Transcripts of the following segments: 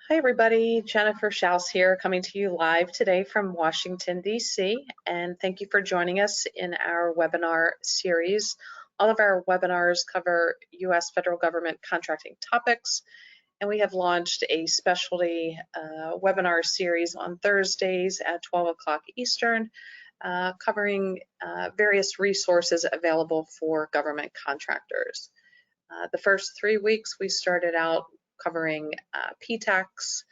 Hi everybody, Jennifer Schaus here, coming to you live today from Washington, DC, and thank you for joining us in our webinar series. All of our webinars cover U.S. federal government contracting topics, and we have launched a specialty webinar series on Thursdays at 12 o'clock Eastern, covering various resources available for government contractors. The first 3 weeks we started out covering PTACs,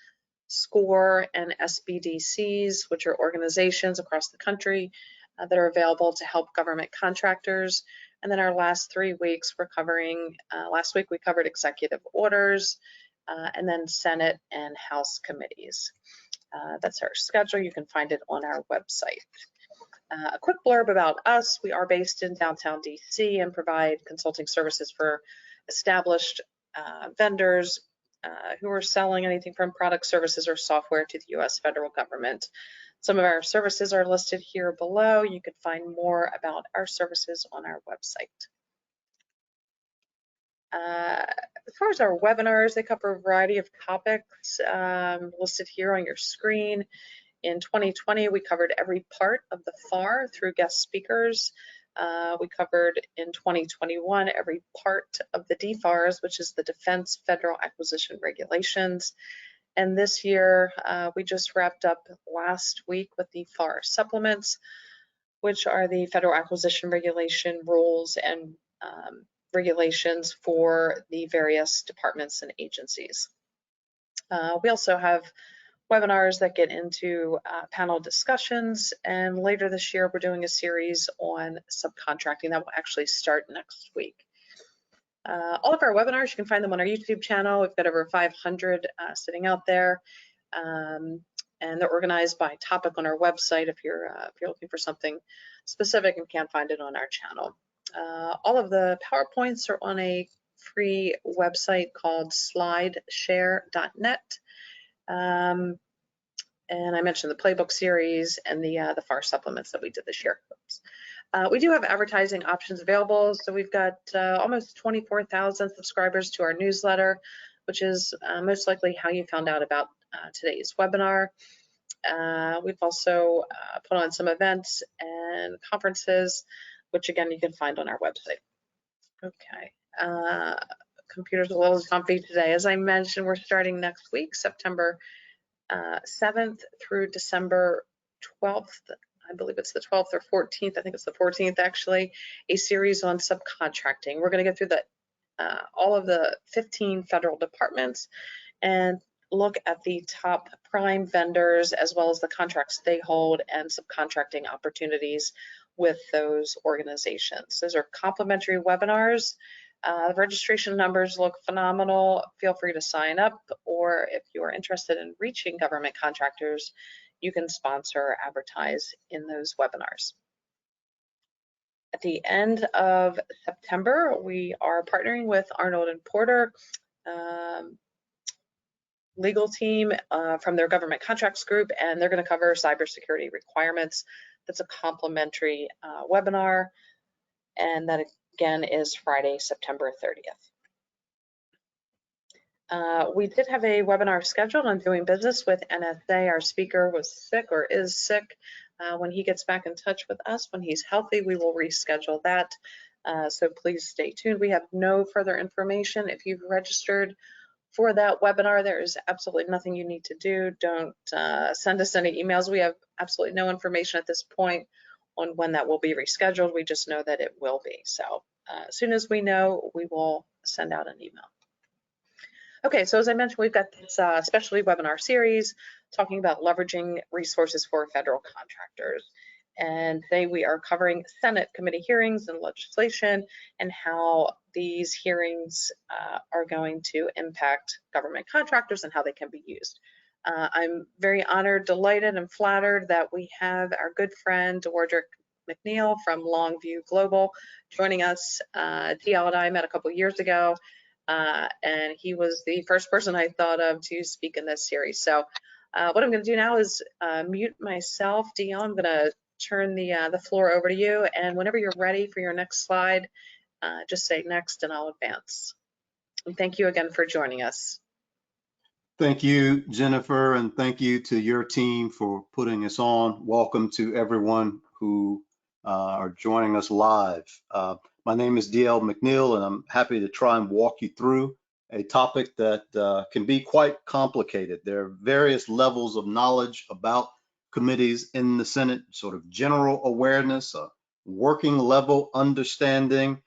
SCORE, and SBDCs, which are organizations across the country that are available to help government contractors. And then our last 3 weeks we're covering, last week we covered executive orders, and then Senate and House committees. That's our schedule. You can find it on our website. A quick blurb about us. We are based in downtown DC and provide consulting services for established vendors who are selling anything from products, services, or software to the U.S. federal government. Some of our services are listed here below. You can find more about our services on our website. As far as our webinars, they cover a variety of topics listed here on your screen. In 2020, we covered every part of the FAR through guest speakers. We covered in 2021 every part of the DFARS, which is the Defense Federal Acquisition Regulations. And this year, we just wrapped up last week with the FAR supplements, which are the Federal Acquisition Regulation rules and regulations for the various departments and agencies. We also have webinars that get into panel discussions, and later this year we're doing a series on subcontracting that will actually start next week. All of our webinars, you can find them on our YouTube channel. We've got over 500 sitting out there, and they're organized by topic on our website if you're looking for something specific and can't find it on our channel. All of the PowerPoints are on a free website called slideshare.net. And I mentioned the playbook series and the FAR supplements that we did this year. We do have advertising options available. So we've got almost 24,000 subscribers to our newsletter, which is most likely how you found out about today's webinar. We've also put on some events and conferences, which again, you can find on our website. Okay. Computer's a little comfy today. As I mentioned, we're starting next week, September 7th through December 12th. I believe it's the 12th or 14th. I think it's the 14th actually, a series on subcontracting. We're going to go through all of the 15 federal departments and look at the top prime vendors as well as the contracts they hold and subcontracting opportunities with those organizations. Those are complimentary webinars. The registration numbers look phenomenal. Feel free to sign up, or if you are interested in reaching government contractors, you can sponsor or advertise in those webinars. At the end of September, we are partnering with Arnold & Porter legal team from their government contracts group, and they're going to cover cybersecurity requirements. That's a complimentary webinar, and that again is Friday, September 30th. We did have a webinar scheduled on doing business with NSA. Our speaker was sick or is sick. When he gets back in touch with us, when he's healthy, we will reschedule that. So please stay tuned. We have no further information. If you've registered for that webinar, there is absolutely nothing you need to do. Don't send us any emails. We have absolutely no information at this point on when that will be rescheduled. We just know that it will be. So as soon as we know, we will send out an email. Okay, so as I mentioned, we've got this specialty webinar series talking about leveraging resources for federal contractors. And today we are covering Senate committee hearings and legislation and how these hearings are going to impact government contractors and how they can be used. I'm very honored, delighted, and flattered that we have our good friend, Wardrick McNeil from Longview Global joining us. DL and I met a couple years ago, and he was the first person I thought of to speak in this series. So what I'm going to do now is mute myself. DL, I'm going to turn the floor over to you, and whenever you're ready for your next slide, just say next and I'll advance. And thank you again for joining us. Thank you, Jennifer, and thank you to your team for putting us on. Welcome to everyone who are joining us live. My name is DL McNeil, and I'm happy to try and walk you through a topic that can be quite complicated. There are various levels of knowledge about committees in the Senate, sort of general awareness, a working level understanding,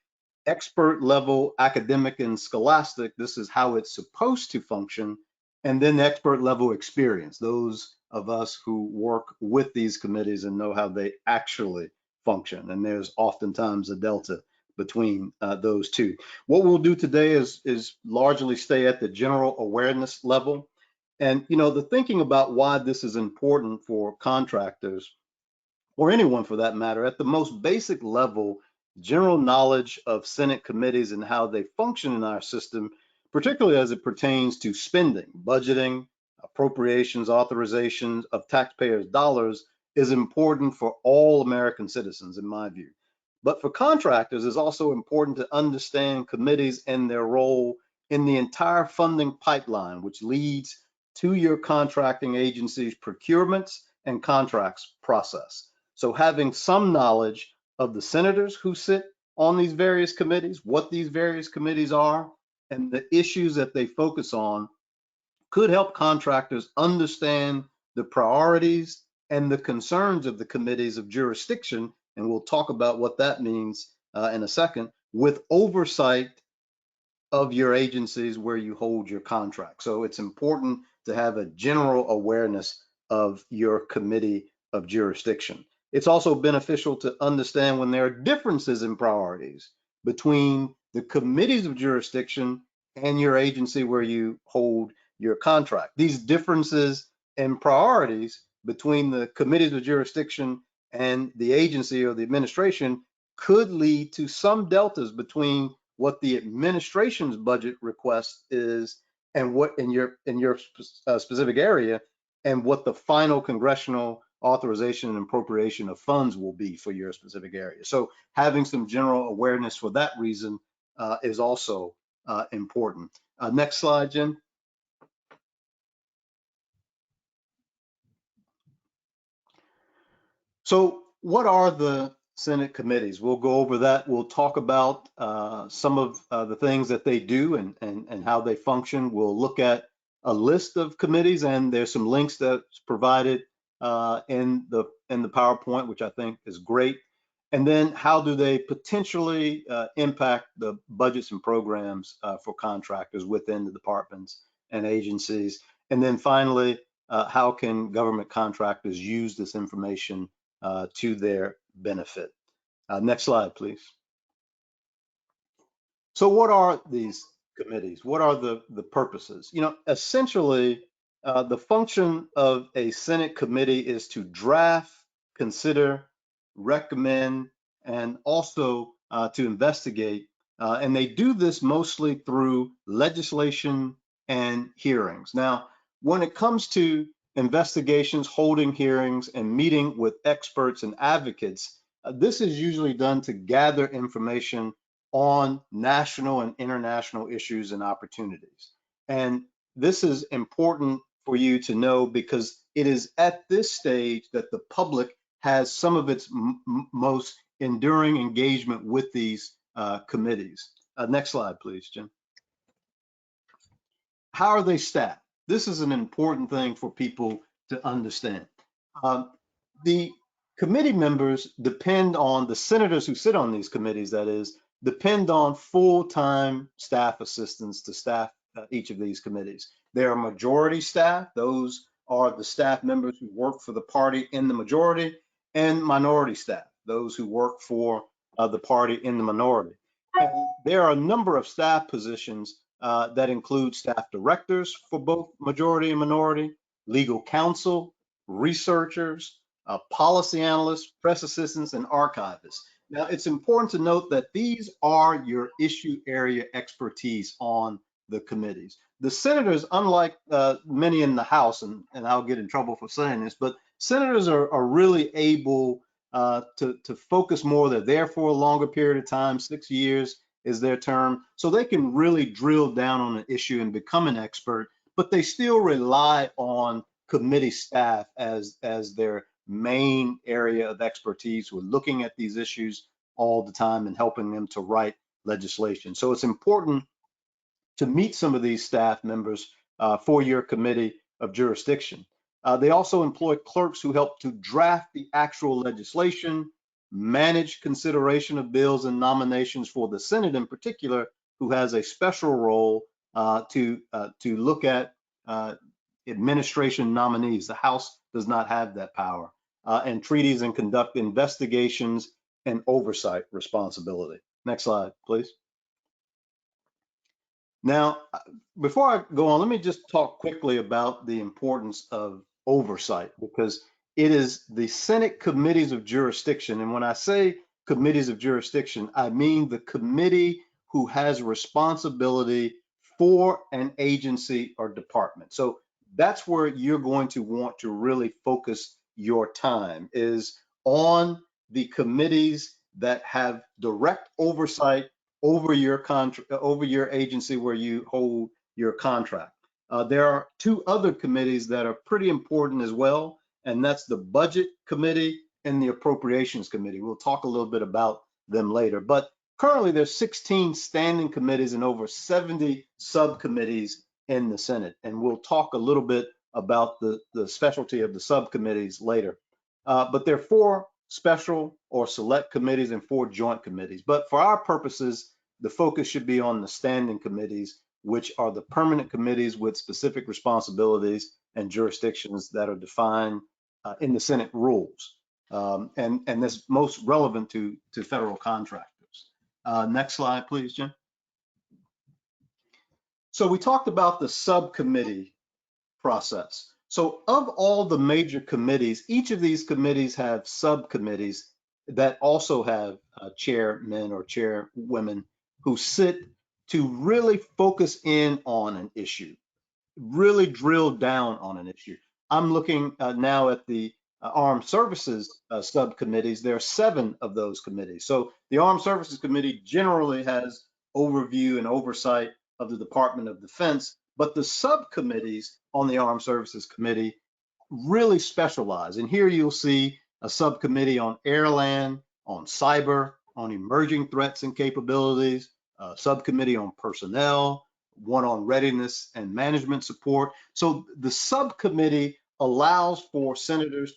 expert level academic and scholastic. This is how it's supposed to function, and then expert level experience, those of us who work with these committees and know how they actually function. And there's oftentimes a delta between those two. What we'll do today is largely stay at the general awareness level. And, you know, the thinking about why this is important for contractors, or anyone for that matter, at the most basic level, general knowledge of Senate committees and how they function in our system, particularly as it pertains to spending, budgeting, appropriations, authorizations of taxpayers' dollars, is important for all American citizens, in my view. But for contractors, it's also important to understand committees and their role in the entire funding pipeline, which leads to your contracting agency's procurements and contracts process. So having some knowledge of the senators who sit on these various committees, what these various committees are, and the issues that they focus on could help contractors understand the priorities and the concerns of the committees of jurisdiction. And we'll talk about what that means in a second, with oversight of your agencies where you hold your contract. So it's important to have a general awareness of your committee of jurisdiction. It's also beneficial to understand when there are differences in priorities between the committees of jurisdiction and your agency where you hold your contract. These differences in priorities between the committees of jurisdiction and the agency or the administration could lead to some deltas between what the administration's budget request is and what in your specific area, and what the final congressional authorization and appropriation of funds will be for your specific area. So having some general awareness for that reason is also important. Next slide, Jen. So what are the Senate committees? We'll go over that. We'll talk about some of the things that they do and how they function. We'll look at a list of committees, and there's some links that's provided in the PowerPoint, which I think is great. And then how do they potentially impact the budgets and programs for contractors within the departments and agencies? And then finally, how can government contractors use this information to their benefit? Next slide, please. So what are these committees? What are the purposes? You know, essentially, the function of a Senate committee is to draft, consider, recommend, and also to investigate. And they do this mostly through legislation and hearings. Now, when it comes to investigations, holding hearings, and meeting with experts and advocates, this is usually done to gather information on national and international issues and opportunities. And this is important for you to know because it is at this stage that the public has some of its most enduring engagement with these committees. Next slide, please, Jim. How are they staffed? This is an important thing for people to understand. The committee members depend on the senators who sit on these committees, that is, depend on full-time staff assistants to staff each of these committees. There are majority staff. Those are the staff members who work for the party in the majority, and minority staff, those who work for the party in the minority. And there are a number of staff positions that include staff directors for both majority and minority, legal counsel, researchers, policy analysts, press assistants, and archivists. Now, it's important to note that these are your issue area expertise on the committees. The senators, unlike many in the House, and I'll get in trouble for saying this, but senators are really able to focus more. They're there for a longer period of time, 6 years is their term, so they can really drill down on an issue and become an expert. but they still rely on committee staff as their main area of expertise. We're looking at these issues all the time and helping them to write legislation. So it's important to meet some of these staff members for your committee of jurisdiction. They also employ clerks who help to draft the actual legislation, manage consideration of bills and nominations for the Senate in particular, who has a special role to look at administration nominees. The House does not have that power, and treaties and conduct investigations and oversight responsibility. Next slide, please. Now, before I go on, let me just talk quickly about the importance of oversight, because it is the Senate committees of jurisdiction. And when I say committees of jurisdiction, I mean the committee who has responsibility for an agency or department. So that's where you're going to want to really focus your time, is on the committees that have direct oversight over your contract, over your agency where you hold your contract. There are two other committees that are pretty important as well, and that's the Budget Committee and the Appropriations Committee. We'll talk a little bit about them later, but currently there's 16 standing committees and over 70 subcommittees in the Senate, and we'll talk a little bit about the specialty of the subcommittees later. But there are 4 special or select committees and 4 joint committees. But for our purposes, the focus should be on the standing committees, which are the permanent committees with specific responsibilities and jurisdictions that are defined in the Senate rules. And that's most relevant to federal contractors. Next slide, please, Jim. So we talked about the subcommittee process. So of all the major committees, each of these committees have subcommittees that also have chairmen or chairwomen who sit to really focus in on an issue, really drill down on an issue. I'm looking now at the Armed Services subcommittees. There are 7 of those committees. So the Armed Services Committee generally has overview and oversight of the Department of Defense, but the subcommittees on the Armed Services Committee really specialize. And here you'll see a subcommittee on airland, on cyber, on emerging threats and capabilities, a subcommittee on personnel, one on readiness and management support. So the subcommittee allows for senators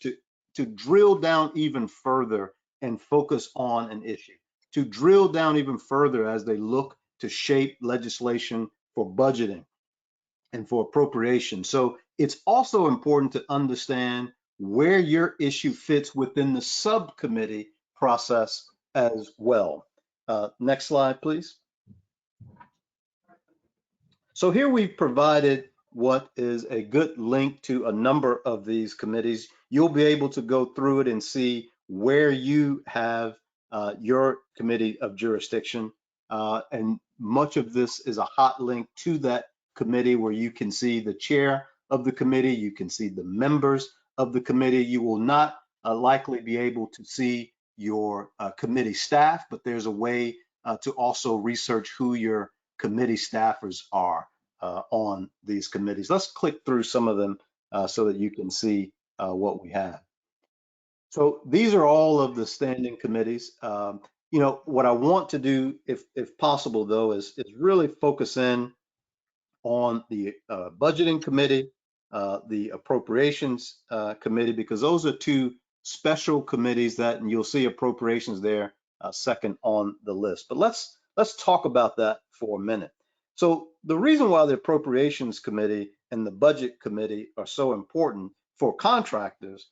to drill down even further and focus on an issue, to drill down even further as they look to shape legislation for budgeting and for appropriation. So it's also important to understand where your issue fits within the subcommittee process as well. Next slide, please. So here we've provided what is a good link to a number of these committees. You'll be able to go through it and see where you have your committee of jurisdiction. And much of this is a hot link to that committee where you can see the chair of the committee, you can see the members of the committee. You will not likely be able to see your committee staff, but there's a way to also research who your committee staffers are on these committees. Let's click through some of them so that you can see what we have. So these are all of the standing committees. You know, what I want to do, if possible, though, is really focus in on the budgeting committee, the appropriations committee, because those are 2 special committees that, and you'll see appropriations there second on the list. But let's talk about that for a minute. So the reason why the appropriations committee and the budget committee are so important for contractors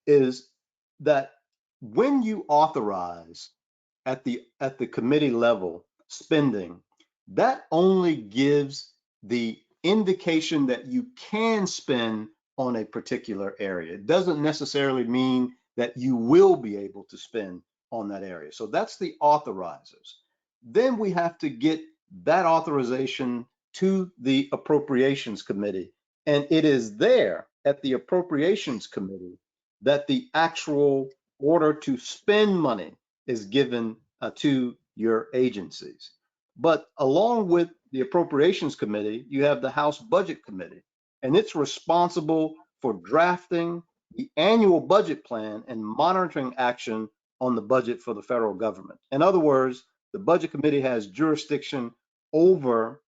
is that when you authorize at the committee level spending, that only gives the indication that you can spend on a particular area. It doesn't necessarily mean that you will be able to spend on that area. So that's the authorizers. Then we have to get that authorization to the appropriations committee. And it is there at the appropriations committee that the actual order to spend money is given to your agencies. But along with the appropriations committee, you have the House Budget Committee. and it's responsible for drafting the annual budget plan and monitoring action on the budget for the federal government. In other words, the Budget Committee has jurisdiction over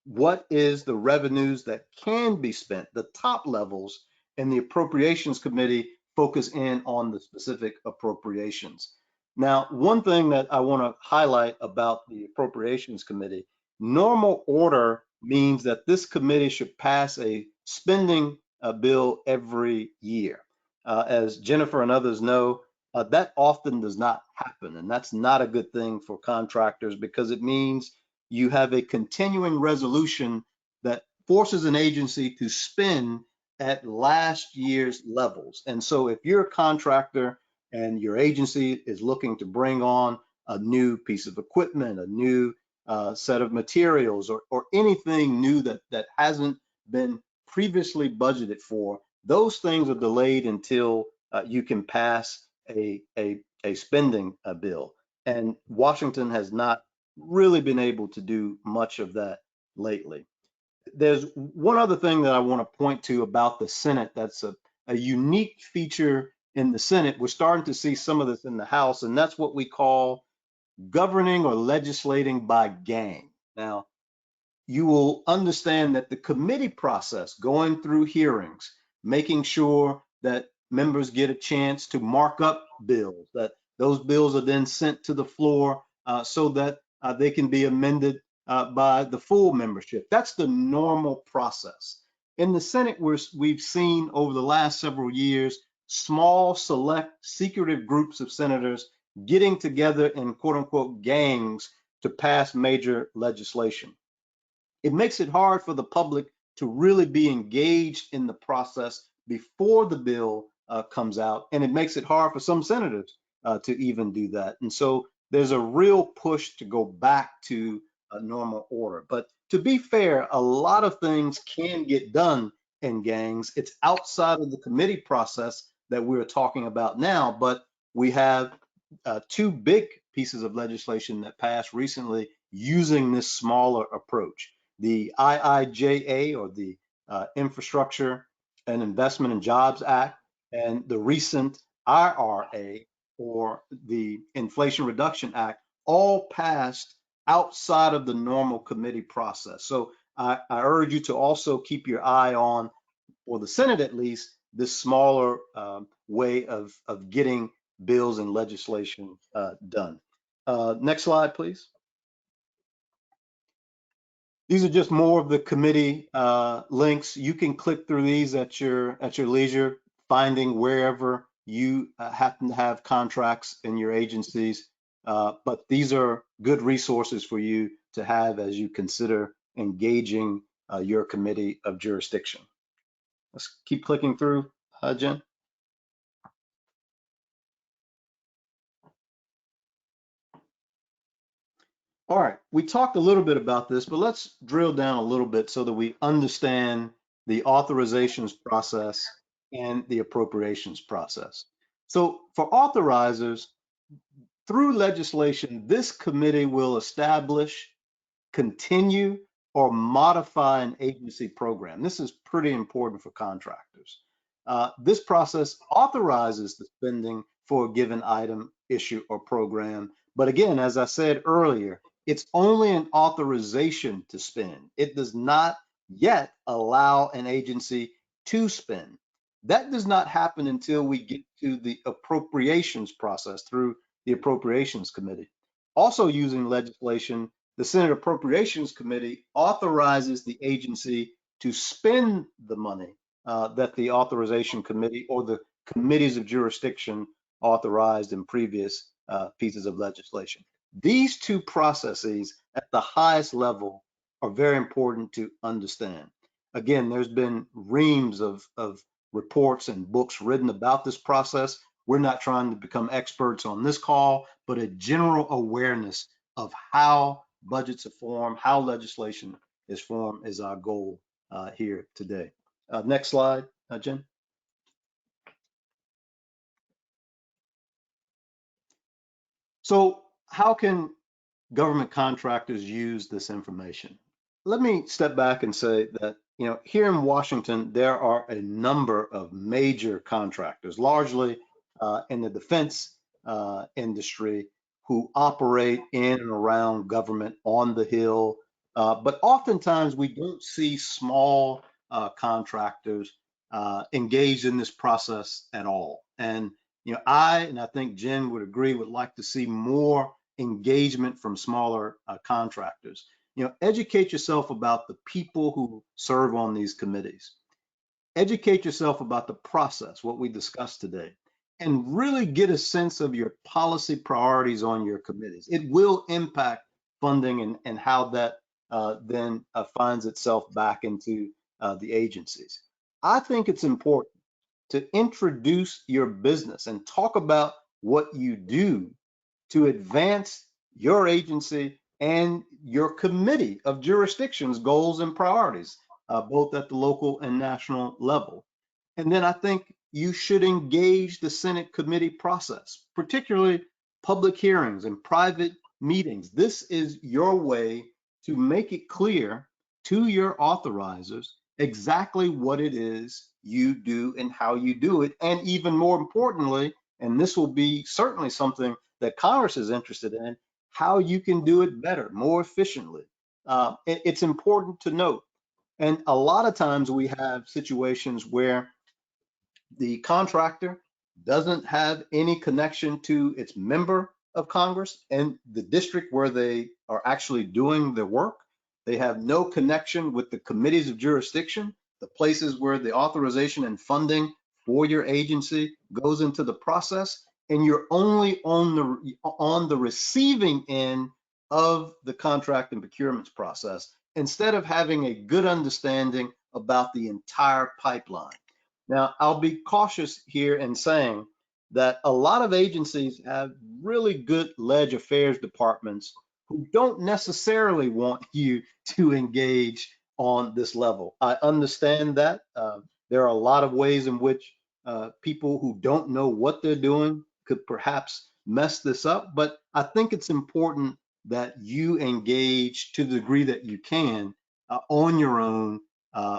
what is the revenues that can be spent, the top levels, and the Appropriations Committee focus in on the specific appropriations. Now, one thing that I want to highlight about the Appropriations Committee, normal order means that this committee should pass a spending bill every year. As Jennifer and others know, that often does not happen, and that's not a good thing for contractors because it means you have a continuing resolution that forces an agency to spend at last year's levels. And so if you're a contractor and your agency is looking to bring on a new piece of equipment, a new set of materials, or anything new that hasn't been previously budgeted for, those things are delayed until you can pass a spending bill. And Washington has not really been able to do much of that lately. There's one other thing that I want to point to about the Senate that's a unique feature in the Senate. We're starting to see some of this in the House, and that's what we call governing or legislating by gang. Now, you will understand that the committee process, going through hearings, making sure that members get a chance to mark up bills, that those bills are then sent to the floor so that they can be amended by the full membership. That's the normal process. In the Senate, we've seen over the last several years, small, select, secretive groups of senators getting together in quote unquote gangs to pass major legislation. It makes it hard for the public to really be engaged in the process before the bill comes out, and it makes it hard for some senators to even do that. And so there's a real push to go back to a normal order. But to be fair, a lot of things can get done in gangs. It's outside of the committee process that we're talking about now, but we have two big pieces of legislation that passed recently using this smaller approach. The IIJA, or the Infrastructure and Investment and Jobs Act, and the recent IRA, or the Inflation Reduction Act, all passed outside of the normal committee process. So I urge you to also keep your eye on, for the Senate at least, this smaller way of getting bills and legislation done. Next slide, please. These are just more of the committee links. You can click through these at your leisure, finding wherever you happen to have contracts in your agencies. But these are good resources for you to have as you consider engaging your committee of jurisdiction. Let's keep clicking through, Jen. All right, we talked a little bit about this, but let's drill down a little bit so that we understand the authorizations process and the appropriations process. So for authorizers, through legislation, this committee will establish, continue, or modify an agency program. This is pretty important for contractors. This process authorizes the spending for a given item, issue, or program. But again, as I said earlier, it's only an authorization to spend. It does not yet allow an agency to spend. That does not happen until we get to the appropriations process through the Appropriations Committee. Also using legislation, the Senate Appropriations Committee authorizes the agency to spend the money that the Authorization Committee or the committees of jurisdiction authorized in previous pieces of legislation. These two processes at the highest level are very important to understand. Again, there's been reams of reports and books written about this process. We're not trying to become experts on this call, but a general awareness of how budgets are formed, how legislation is formed is our goal here today. Next slide, Jen. So how can government contractors use this information? Let me step back and say that here in Washington, there are a number of major contractors, largely in the defense industry, who operate in and around government on the Hill. But oftentimes we don't see small contractors engaged in this process at all. And I think Jen would agree, would like to see more engagement from smaller contractors. Educate yourself about the people who serve on these committees. Educate yourself about the process, what we discussed today, and really get a sense of your policy priorities on your committees. It will impact funding and how that then finds itself back into the agencies. I think it's important to introduce your business and talk about what you do to advance your agency and your committee of jurisdictions, goals and priorities, both at the local and national level. And then I think you should engage the Senate committee process, particularly public hearings and private meetings. This is your way to make it clear to your authorizers exactly what it is you do and how you do it. And even more importantly, and this will be certainly something that Congress is interested in, how you can do it better, more efficiently. It's important to note. And a lot of times we have situations where the contractor doesn't have any connection to its member of Congress and the district where they are actually doing their work. They have no connection with the committees of jurisdiction, the places where the authorization and funding for your agency goes into the process, and you're only on the receiving end of the contract and procurements process instead of having a good understanding about the entire pipeline. Now, I'll be cautious here in saying that a lot of agencies have really good ledge affairs departments who don't necessarily want you to engage on this level. I understand that. There are a lot of ways in which people who don't know what they're doing could perhaps mess this up, but I think it's important that you engage to the degree that you can on your own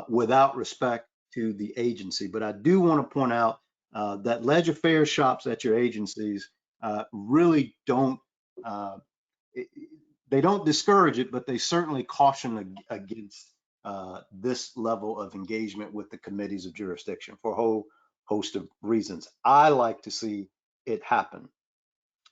without respect to the agency. But I do want to point out that ledge affairs shops at your agencies really don't, they don't discourage it, but they certainly caution against this level of engagement with the committees of jurisdiction for a whole host of reasons. I like to see it happen,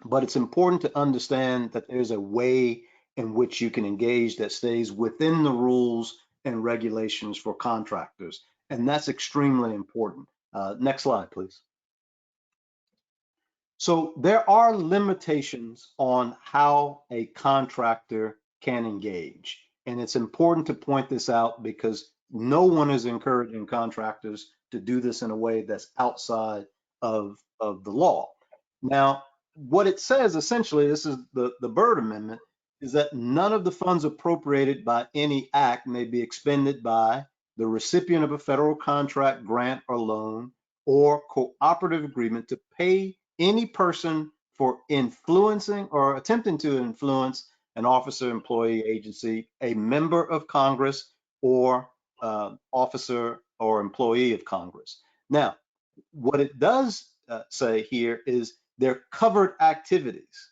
but it's important to understand that there's a way in which you can engage that stays within the rules and regulations for contractors. And that's extremely important. Next slide, please. So there are limitations on how a contractor can engage. And it's important to point this out because no one is encouraging contractors to do this in a way that's outside of the law. Now, what it says essentially, this is the Byrd Amendment, is that none of the funds appropriated by any act may be expended by the recipient of a federal contract, grant, or loan, or cooperative agreement to pay any person for influencing or attempting to influence an officer, employee, agency, a member of Congress, or officer or employee of Congress. Now, what it does say here is they're covered activities.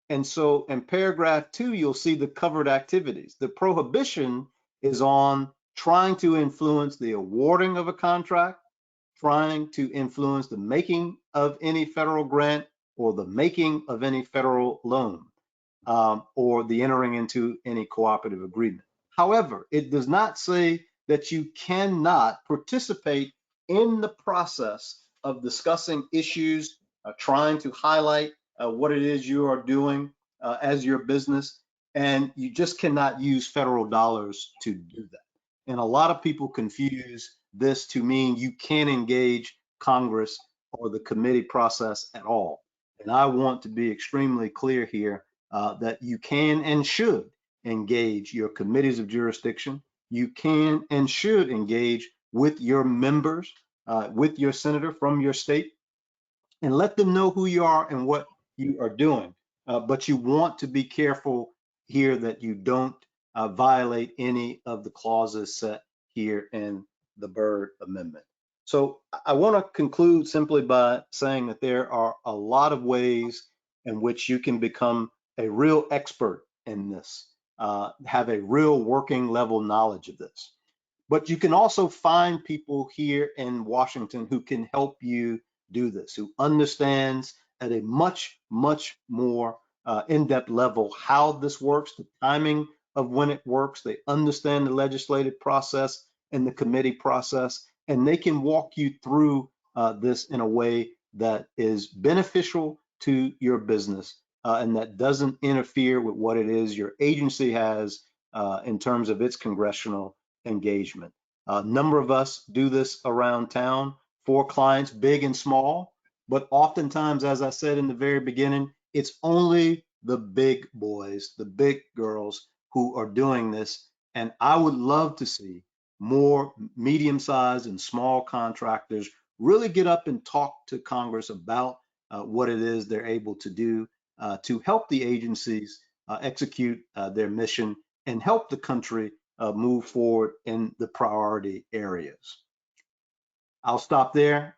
And so in paragraph 2, you'll see the covered activities. The prohibition is on trying to influence the awarding of a contract, trying to influence the making of any federal grant or the making of any federal loan, or the entering into any cooperative agreement. However, it does not say that you cannot participate in the process of discussing issues, trying to highlight what it is you are doing as your business, and you just cannot use federal dollars to do that. And a lot of people confuse this to mean you can't engage Congress or the committee process at all. And I want to be extremely clear here that you can and should engage your committees of jurisdiction. You can and should engage with your members, with your senator from your state, and let them know who you are and what you are doing. But you want to be careful here that you don't violate any of the clauses set here in the Byrd Amendment. So I want to conclude simply by saying that there are a lot of ways in which you can become a real expert in this, have a real working level knowledge of this. But you can also find people here in Washington who can help you do this, who understands at a much, much more in-depth level how this works, the timing of when it works. They understand the legislative process and the committee process, and they can walk you through this in a way that is beneficial to your business and that doesn't interfere with what it is your agency has in terms of its congressional engagement. A number of us do this around town for clients, big and small, but oftentimes, as I said in the very beginning, it's only the big boys, the big girls who are doing this. And I would love to see more medium-sized and small contractors really get up and talk to Congress about what it is they're able to do to help the agencies execute their mission and help the country move forward in the priority areas. I'll stop there.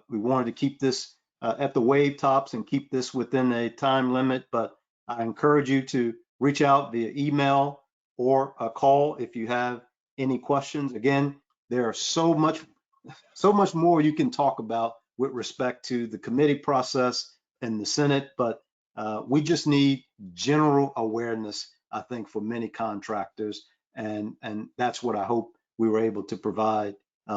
We wanted to keep this at the wave tops and keep this within a time limit, but I encourage you to reach out via email or a call if you have any questions. Again, there are so much more you can talk about with respect to the committee process and the Senate, but we just need general awareness, I think, for many contractors, and that's what I hope we were able to provide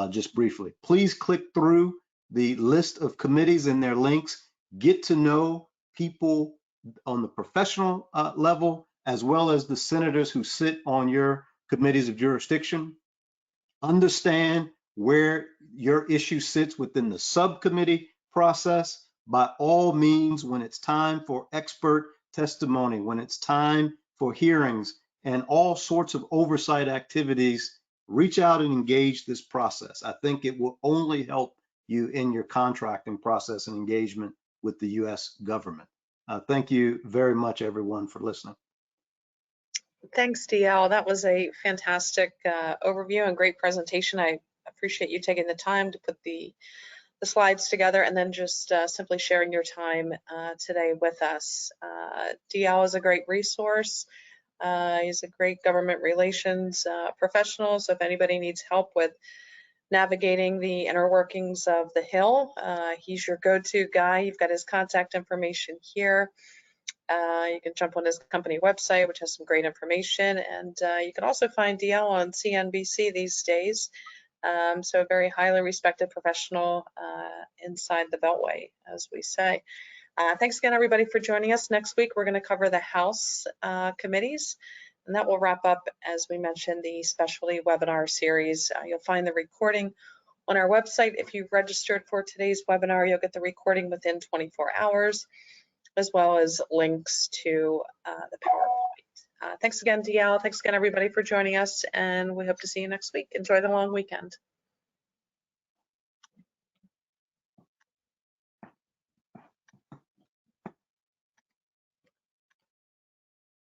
just briefly. Please click through the list of committees and their links. Get to know people on the professional level, as well as the senators who sit on your committees of jurisdiction. Understand where your issue sits within the subcommittee process. By all means, when it's time for expert testimony, when it's time for hearings and all sorts of oversight activities, reach out and engage this process. I think it will only help you in your contracting process and engagement with the U.S. government. Thank you very much, everyone, for listening. Thanks, DL. That was a fantastic overview and great presentation. I appreciate you taking the time to put the slides together and then just simply sharing your time today with us. DL is a great resource. He's a great government relations professional. So if anybody needs help with navigating the inner workings of the Hill, he's your go-to guy. You've got his contact information here. You can jump on his company website, which has some great information. And you can also find DL on CNBC these days. So a very highly respected professional inside the Beltway, as we say. Thanks again, everybody, for joining us. Next week, we're going to cover the House committees, and that will wrap up, as we mentioned, the specialty webinar series. You'll find the recording on our website. If you've registered for today's webinar, you'll get the recording within 24 hours, as well as links to the PowerPoint. Thanks again, DL. Thanks again, everybody, for joining us, and we hope to see you next week. Enjoy the long weekend.